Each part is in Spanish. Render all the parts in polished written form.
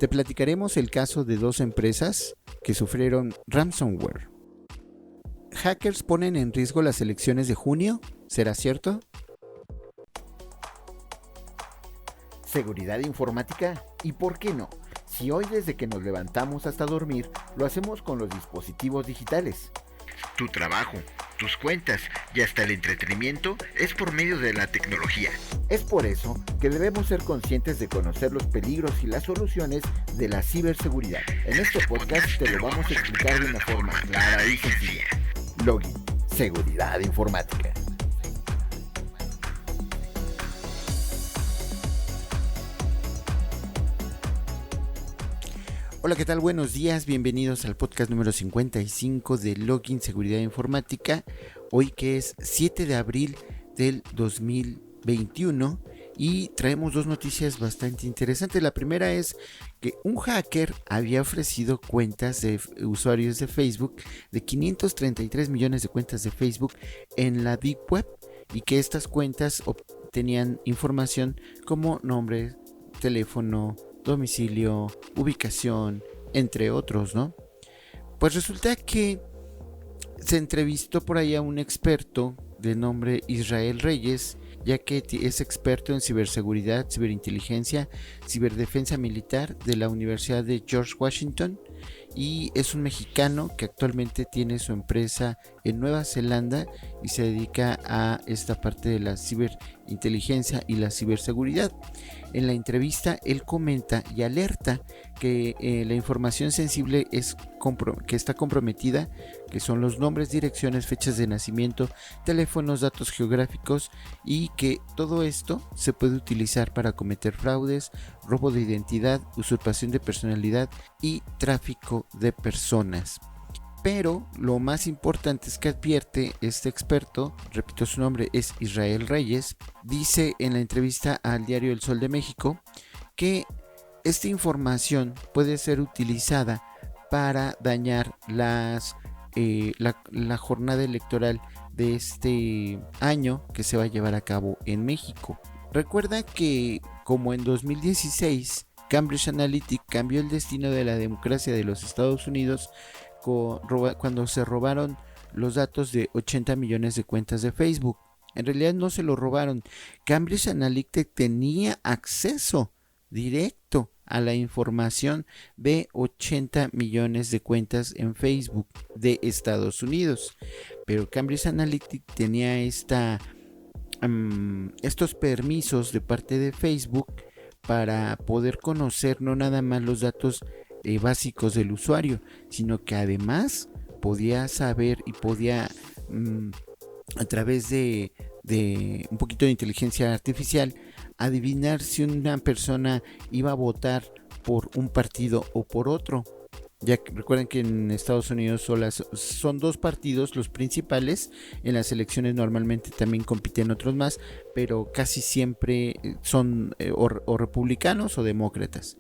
Te platicaremos el caso de dos empresas que sufrieron ransomware. ¿Hackers ponen en riesgo las elecciones de junio? ¿Será cierto? Seguridad informática, ¿y por qué no? Si hoy desde que nos levantamos hasta dormir lo hacemos con los dispositivos digitales. Tu trabajo, tus cuentas y hasta el entretenimiento es por medio de la tecnología. Es por eso que debemos ser conscientes de conocer los peligros y las soluciones de la ciberseguridad. En este podcast te lo vamos a explicar de una forma clara y sencilla. Login, seguridad informática. Hola, ¿qué tal? Buenos días, bienvenidos al podcast número 55 de Login Seguridad Informática. Hoy que es 7 de abril del 2021 y traemos dos noticias bastante interesantes. La primera es que un hacker había ofrecido cuentas de usuarios de Facebook, de 533 millones de cuentas de Facebook en la Deep Web, y que estas cuentas obtenían información como nombre, teléfono, domicilio, ubicación, entre otros, ¿no? Pues resulta que se entrevistó por ahí a un experto de nombre Israel Reyes, ya que es experto en ciberseguridad, ciberinteligencia, ciberdefensa militar de la Universidad de George Washington, y es un mexicano que actualmente tiene su empresa en Nueva Zelanda y se dedica a esta parte de la ciberinteligencia y la ciberseguridad. En la entrevista él comenta y alerta que la información sensible que está comprometida, que son los nombres, direcciones, fechas de nacimiento, teléfonos, datos geográficos, y que todo esto se puede utilizar para cometer fraudes, robo de identidad, usurpación de personalidad y tráfico de personas. Pero lo más importante es que advierte este experto, repito su nombre, es Israel Reyes, dice en la entrevista al diario El Sol de México que esta información puede ser utilizada para dañar la jornada electoral de este año que se va a llevar a cabo en México. Recuerda que como en 2016 Cambridge Analytica cambió el destino de la democracia de los Estados Unidos cuando se robaron los datos de 80 millones de cuentas de Facebook. En realidad no se lo robaron. Cambridge Analytica tenía acceso directo a la información de 80 millones de cuentas en Facebook de Estados Unidos. Pero Cambridge Analytica tenía estos permisos de parte de Facebook para poder conocer no nada más los datos básicos del usuario, sino que además podía saber y podía a través de un poquito de inteligencia artificial adivinar si una persona iba a votar por un partido o por otro. Ya que recuerden que en Estados Unidos son dos partidos los principales. En las elecciones normalmente también compiten otros más, pero casi siempre son o republicanos o demócratas.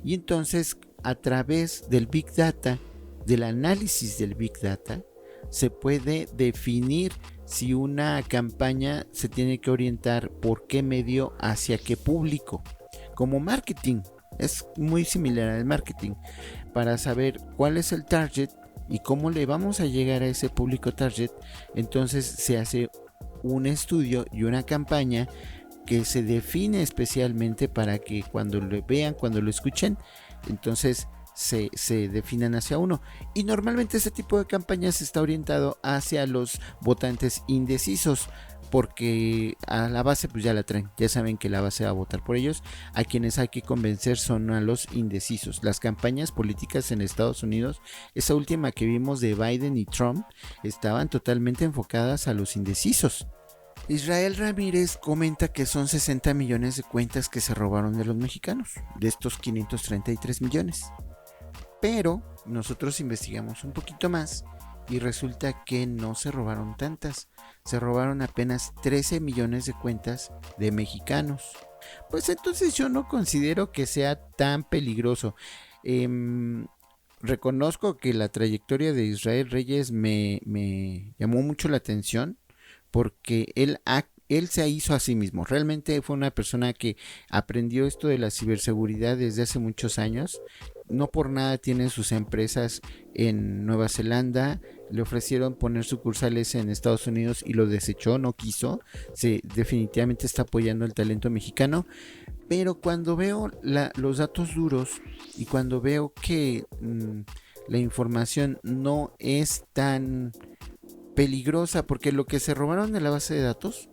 Y entonces, a través del Big Data, del análisis del Big Data, se puede definir si una campaña se tiene que orientar por qué medio, hacia qué público. Como marketing, es muy similar al marketing, para saber cuál es el target y cómo le vamos a llegar a ese público target. Entonces se hace un estudio y una campaña que se define especialmente para que cuando lo vean, cuando lo escuchen, entonces se definan hacia uno. Y normalmente este tipo de campañas está orientado hacia los votantes indecisos, porque a la base pues ya la traen, ya saben que la base va a votar por ellos. A quienes hay que convencer son a los indecisos. Las campañas políticas en Estados Unidos, esa última que vimos de Biden y Trump, estaban totalmente enfocadas a los indecisos. Israel Ramírez comenta que son 60 millones de cuentas que se robaron de los mexicanos, de estos 533 millones. Pero nosotros investigamos un poquito más y resulta que no se robaron tantas. Se robaron apenas 13 millones de cuentas de mexicanos. Pues entonces yo no considero que sea tan peligroso. Reconozco que la trayectoria de Israel Reyes me llamó mucho la atención, porque él ha él se hizo a sí mismo. Realmente fue una persona que aprendió esto de la ciberseguridad desde hace muchos años. No por nada tiene sus empresas en Nueva Zelanda. Le ofrecieron poner sucursales en Estados Unidos y lo desechó, no quiso. Definitivamente está apoyando el talento mexicano. Pero cuando veo los datos duros y cuando veo que la información no es tan peligrosa, porque lo que se robaron de la base de datos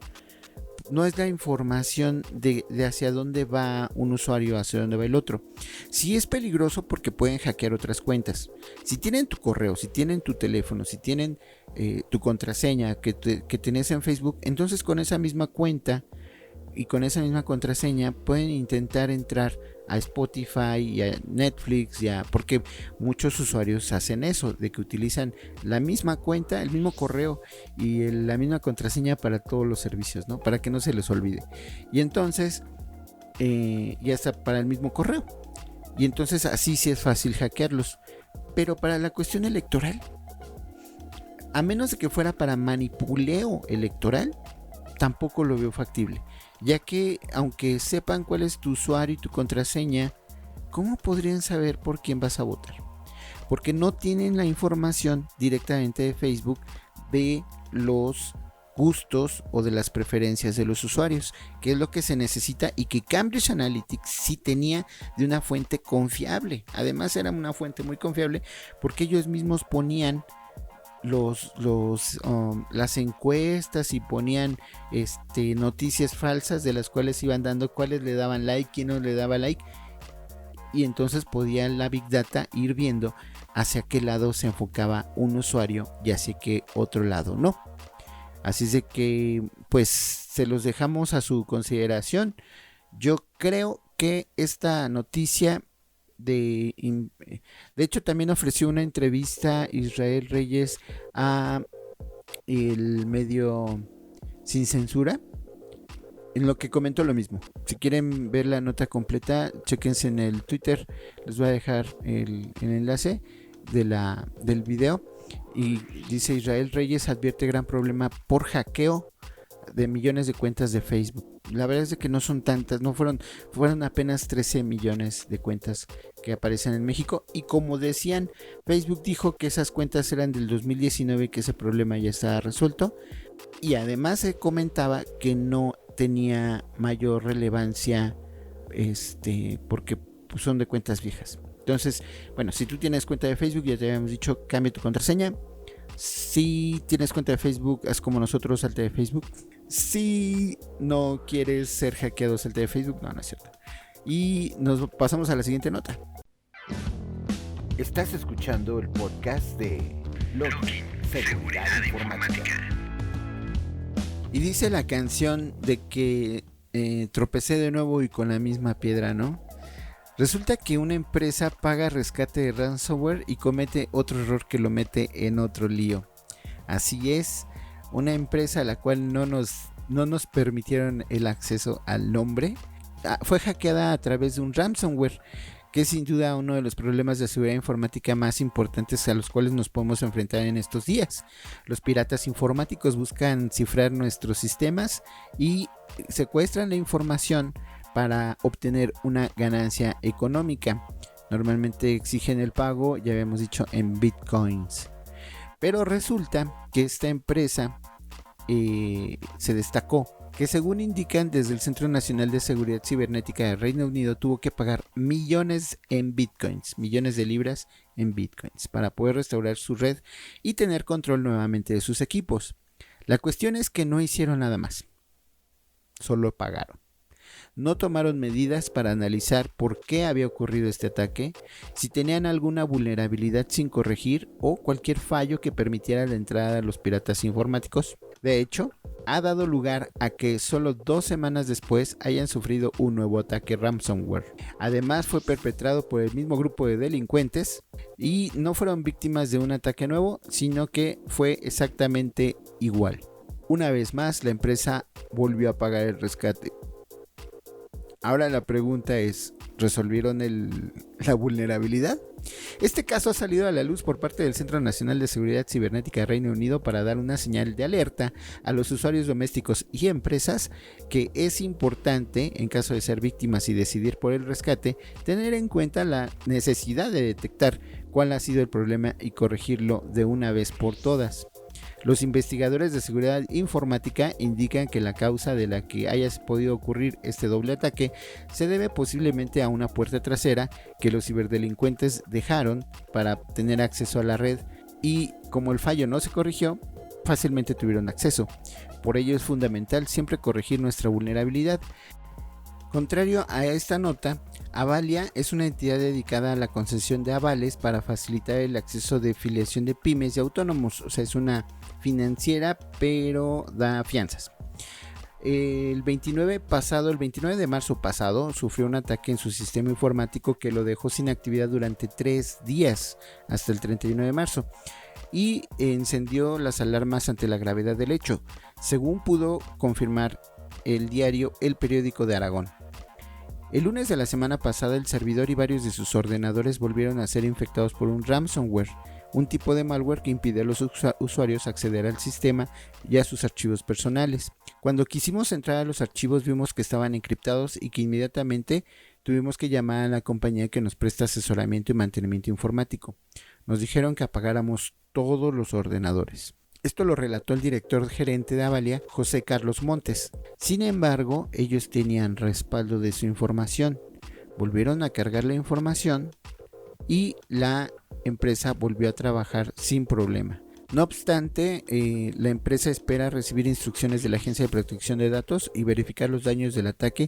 no es la información de hacia dónde va un usuario, hacia dónde va el otro. Sí es peligroso porque pueden hackear otras cuentas. Si tienen tu correo, si tienen tu teléfono, si tienen tu contraseña que tenés en Facebook, entonces con esa misma cuenta y con esa misma contraseña pueden intentar entrar a Spotify y a Netflix, porque muchos usuarios hacen eso, de que utilizan la misma cuenta, el mismo correo y la misma contraseña para todos los servicios, ¿no? Para que no se les olvide. Y entonces ya está para el mismo correo. Y entonces así sí es fácil hackearlos. Pero para la cuestión electoral, a menos de que fuera para manipuleo electoral, tampoco lo veo factible. Ya que aunque sepan cuál es tu usuario y tu contraseña, ¿cómo podrían saber por quién vas a votar? Porque no tienen la información directamente de Facebook de los gustos o de las preferencias de los usuarios, que es lo que se necesita y que Cambridge Analytics sí tenía de una fuente confiable. Además era una fuente muy confiable porque ellos mismos ponían las encuestas y ponían noticias falsas de las cuales iban dando cuáles le daban like, quién no le daba like, y entonces podía la Big Data ir viendo hacia qué lado se enfocaba un usuario y hacia qué otro lado no. Así es de que pues se los dejamos a su consideración. Yo creo que esta noticia de hecho también ofreció una entrevista Israel Reyes a el medio Sin Censura, en lo que comentó lo mismo. Si quieren ver la nota completa, chequense en el Twitter, les voy a dejar el enlace del video. Y dice: Israel Reyes advierte gran problema por hackeo de millones de cuentas de Facebook. La verdad es de que no son tantas, fueron apenas 13 millones de cuentas que aparecen en México, y como decían, Facebook dijo que esas cuentas eran del 2019 y que ese problema ya estaba resuelto, y además se comentaba que no tenía mayor relevancia porque pues, son de cuentas viejas. Entonces, bueno, si tú tienes cuenta de Facebook, ya te habíamos dicho, cambia tu contraseña. Si tienes cuenta de Facebook, haz como nosotros, salte de Facebook. Si no quieres ser hackeado, salte de Facebook. No es cierto. Y nos pasamos a la siguiente nota. Estás escuchando el podcast de Loki, Seguridad Informática. Y dice la canción de que tropecé de nuevo y con la misma piedra, ¿no? Resulta que una empresa paga rescate de ransomware y comete otro error que lo mete en otro lío. Así es, una empresa a la cual no nos permitieron el acceso al nombre, fue hackeada a través de un ransomware, que es sin duda uno de los problemas de seguridad informática más importantes a los cuales nos podemos enfrentar en estos días. Los piratas informáticos buscan cifrar nuestros sistemas y secuestran la información para obtener una ganancia económica. Normalmente exigen el pago, ya habíamos dicho, en bitcoins. Pero resulta que esta empresa se destacó, que según indican desde el Centro Nacional de Seguridad Cibernética de Reino Unido, tuvo que pagar millones en bitcoins, millones de libras en bitcoins, para poder restaurar su red y tener control nuevamente de sus equipos. La cuestión es que no hicieron nada más, solo pagaron. No tomaron medidas para analizar por qué había ocurrido este ataque, si tenían alguna vulnerabilidad sin corregir o cualquier fallo que permitiera la entrada de los piratas informáticos. De hecho, ha dado lugar a que solo 2 semanas después hayan sufrido un nuevo ataque ransomware. Además, fue perpetrado por el mismo grupo de delincuentes y no fueron víctimas de un ataque nuevo, sino que fue exactamente igual. Una vez más, la empresa volvió a pagar el rescate. Ahora la pregunta es, ¿resolvieron la vulnerabilidad? Este caso ha salido a la luz por parte del Centro Nacional de Seguridad Cibernética de Reino Unido para dar una señal de alerta a los usuarios domésticos y empresas que es importante, en caso de ser víctimas y decidir por el rescate, tener en cuenta la necesidad de detectar cuál ha sido el problema y corregirlo de una vez por todas. Los investigadores de seguridad informática indican que la causa de la que haya podido ocurrir este doble ataque se debe posiblemente a una puerta trasera que los ciberdelincuentes dejaron para tener acceso a la red y como el fallo no se corrigió, fácilmente tuvieron acceso. Por ello es fundamental siempre corregir nuestra vulnerabilidad. Contrario a esta nota, Avalia es una entidad dedicada a la concesión de avales para facilitar el acceso de filiación de pymes y autónomos, o sea, es una financiera pero da fianzas. El 29 de marzo pasado sufrió un ataque en su sistema informático que lo dejó sin actividad durante 3 días hasta el 31 de marzo y encendió las alarmas ante la gravedad del hecho, según pudo confirmar el diario El Periódico de Aragón. El lunes de la semana pasada el servidor y varios de sus ordenadores volvieron a ser infectados por un ransomware, un tipo de malware que impide a los usuarios acceder al sistema y a sus archivos personales. Cuando quisimos entrar a los archivos vimos que estaban encriptados y que inmediatamente tuvimos que llamar a la compañía que nos presta asesoramiento y mantenimiento informático. Nos dijeron que apagáramos todos los ordenadores. Esto lo relató el director gerente de Avalia, José Carlos Montes. Sin embargo, ellos tenían respaldo de su información. Volvieron a cargar la información y la empresa volvió a trabajar sin problema. No obstante, la empresa espera recibir instrucciones de la Agencia de Protección de Datos y verificar los daños del ataque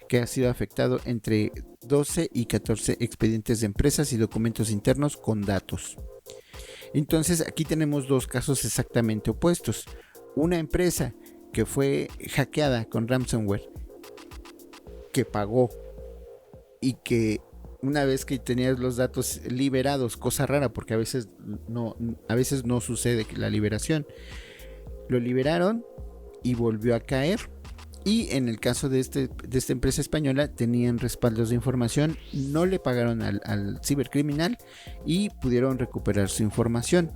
que ha sido afectado entre 12 y 14 expedientes de empresas y documentos internos con datos. Entonces aquí tenemos dos casos exactamente opuestos. Una empresa que fue hackeada con ransomware, que pagó y que una vez que tenías los datos liberados, cosa rara porque a veces no sucede la liberación, lo liberaron y volvió a caer. Y en el caso de esta empresa española tenían respaldos de información, no le pagaron al cibercriminal y pudieron recuperar su información.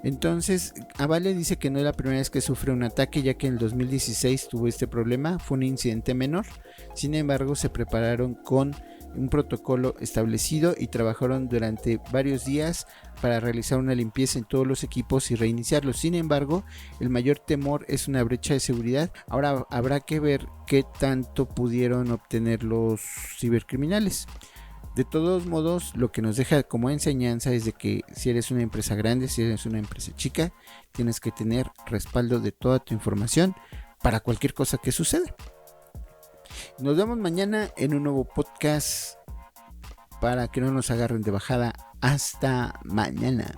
Entonces, Avalia dice que no es la primera vez que sufre un ataque, ya que en el 2016 tuvo este problema, fue un incidente menor. Sin embargo, se prepararon con un protocolo establecido y trabajaron durante varios días para realizar una limpieza en todos los equipos y reiniciarlos. Sin embargo, el mayor temor es una brecha de seguridad. Ahora habrá que ver qué tanto pudieron obtener los cibercriminales. De todos modos, lo que nos deja como enseñanza es de que si eres una empresa grande, si eres una empresa chica, tienes que tener respaldo de toda tu información para cualquier cosa que suceda. Nos vemos mañana en un nuevo podcast para que no nos agarren de bajada. Hasta mañana.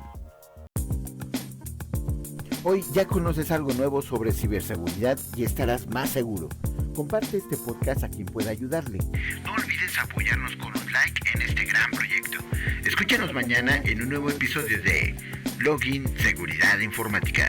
Hoy ya conoces algo nuevo sobre ciberseguridad y estarás más seguro. Comparte este podcast a quien pueda ayudarle. No olvides apoyarnos con un like en este gran proyecto. Escúchanos mañana en un nuevo episodio de Login Seguridad Informática.